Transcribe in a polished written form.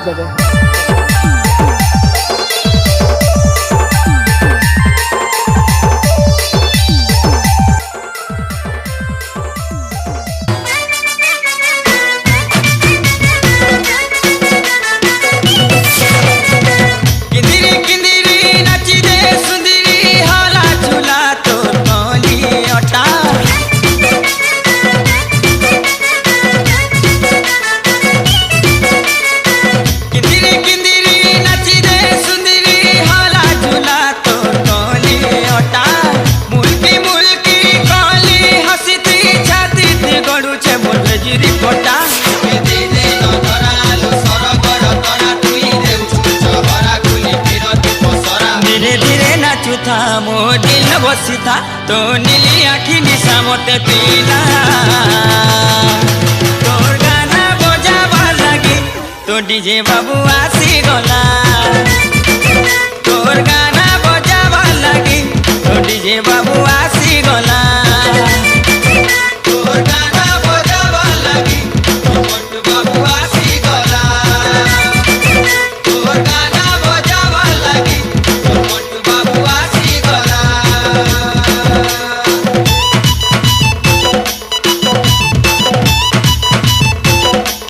देवे। था मो दिल बसी था तो नीली आखि निशा मते पीला तोर गाना बजावा लगी तो डीजे बाबू आसी गला।